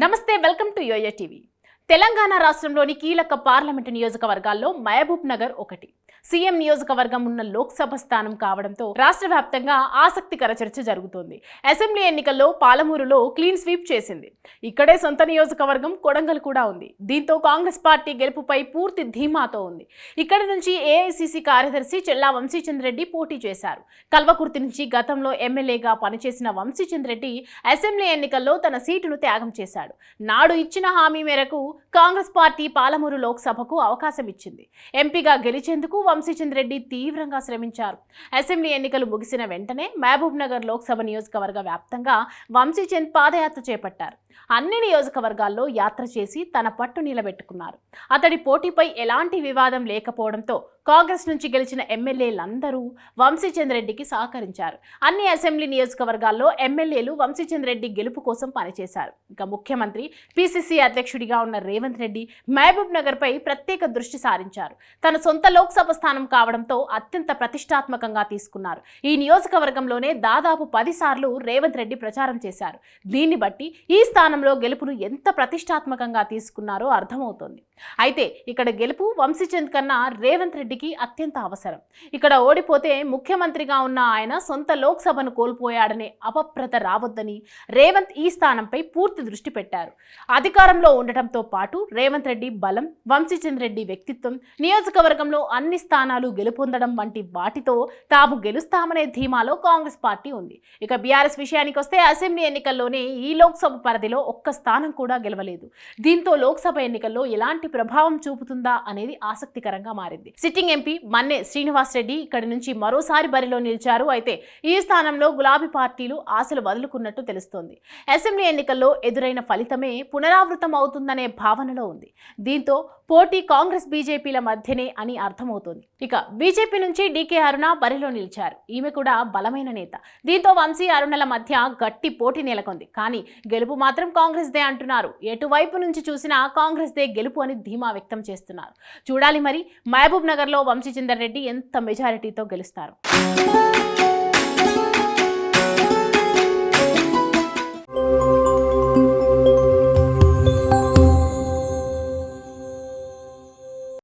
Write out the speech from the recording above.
నమస్తే, welcome to Yoyo TV. Telangana రాష్ట్రంలోని కీలక పార్లమెంటు నియోజకవర్గాల్లో మహబూబ్ నగర్ ఒకటి. సీఎం నియోజకవర్గం ఉన్న లోక్సభ స్థానం కావడంతో రాష్ట్ర వ్యాప్తంగా ఆసక్తికర చర్చ జరుగుతోంది. అసెంబ్లీ ఎన్నికల్లో పాలమూరులో క్లీన్ స్వీప్ చేసింది. ఇక్కడే సొంత నియోజకవర్గం కొడంగల్ కూడా ఉంది. దీంతో కాంగ్రెస్ పార్టీ గెలుపుపై పూర్తి ధీమాతో ఉంది. ఇక్కడి నుంచి ఏఐసీసీ కార్యదర్శి చెల్లా వంశీచంద్రెడ్డి పోటీ చేశారు. కల్వకుర్తి నుంచి గతంలో ఎమ్మెల్యేగా పనిచేసిన వంశీచంద్రెడ్డి అసెంబ్లీ ఎన్నికల్లో తన సీటును త్యాగం చేశాడు. నాడు ఇచ్చిన హామీ మేరకు కాంగ్రెస్ పార్టీ పాలమూరు లోక్సభకు అవకాశం ఇచ్చింది. ఎంపీగా గెలిచేందుకు వంశీచంద్రెడ్డి తీవ్రంగా శ్రమించారు. అసెంబ్లీ ఎన్నికలు ముగిసిన వెంటనే మహబూబ్ నగర్ లోక్సభ నియోజకవర్గ వ్యాప్తంగా వంశీచంద్ పాదయాత్ర చేపట్టారు. అన్ని నియోజకవర్గాల్లో యాత్ర చేసి తన పట్టు నిలబెట్టుకున్నారు. అతడి పోటీపై ఎలాంటి వివాదం లేకపోవడంతో కాంగ్రెస్ నుంచి గెలిచిన ఎమ్మెల్యేలందరూ వంశీచంద్రెడ్డికి సహకరించారు. అన్ని అసెంబ్లీ నియోజకవర్గాల్లో ఎమ్మెల్యేలు వంశీచంద్రెడ్డి గెలుపు కోసం పనిచేశారు. ఇక ముఖ్యమంత్రి పిసిసి అధ్యక్షుడిగా ఉన్న రేవంత్ రెడ్డి మహబూబ్ నగర్ పై ప్రత్యేక దృష్టి సారించారు. తన సొంత లోక్సభ స్థానం కావడంతో అత్యంత ప్రతిష్టాత్మకంగా తీసుకున్నారు. ఈ నియోజకవర్గంలోనే దాదాపు 10 సార్లు రేవంత్ రెడ్డి ప్రచారం చేశారు. దీన్ని బట్టి ఈ స్థానంలో గెలుపును ఎంత ప్రతిష్టాత్మకంగా తీసుకున్నారో అర్థమవుతోంది. అయితే ఇక్కడ గెలుపు వంశీచంద్ కన్నా రేవంత్ రెడ్డికి అత్యంత అవసరం. ఇక్కడ ఓడిపోతే ముఖ్యమంత్రిగా ఉన్న ఆయన సొంత లోక్సభను కోల్పోయాడనే అపప్రత రావద్దని రేవంత్ ఈ స్థానంపై పూర్తి దృష్టి పెట్టారు. అధికారంలో ఉండటంతో పాటు రేవంత్ రెడ్డి బలం, వంశీచంద్ రెడ్డి వ్యక్తిత్వం, నియోజకవర్గంలో అన్ని స్థానాలు గెలుపొందడం వంటి వాటితో తాము గెలుస్తామనే ధీమాలో కాంగ్రెస్ పార్టీ ఉంది. ఇక బీఆర్ఎస్ విషయానికి వస్తే అసెంబ్లీ ఎన్నికల్లోనే ఈ లోక్సభ పరిధిలో ఒక్క స్థానం కూడా గెలవలేదు. దీంతో లోక్సభ ఎన్నికల్లో ఎలాంటి ప్రభావం చూపుతుందా అనేది ఆసక్తికరంగా మారింది. సిట్టింగ్ ఎంపీ మన్నే శ్రీనివాస్ రెడ్డి ఇక్కడి నుంచి మరోసారి బరిలో నిలిచారు. అయితే ఈ స్థానంలో గులాబీ పార్టీలు ఆశలు వదులుకున్నట్టు తెలుస్తోంది. అసెంబ్లీ ఎన్నికల్లో ఎదురైన ఫలితమే పునరావృతం అవుతుందనే భావనలో ఉంది. దీంతో పోటీ కాంగ్రెస్ బీజేపీల మధ్యనే అని అర్థమవుతోంది. ఇక బీజేపీ నుంచి డీకే అరుణ బరిలో నిలిచారు. ఈమె కూడా బలమైన నేత. దీంతో వంశీ అరుణల మధ్య గట్టి పోటీ నెలకొంది. కానీ గెలుపు మాత్రం కాంగ్రెస్ దే అంటున్నారు. ఎటువైపు నుంచి చూసినా కాంగ్రెస్ దే గెలుపు అని ధీమా వ్యక్తం చేస్తున్నారు. చూడాలి మరి మహబూబ్ నగర్లో వంశీచంద్రెడ్డి ఎంత మెజారిటీతో గెలుస్తారు.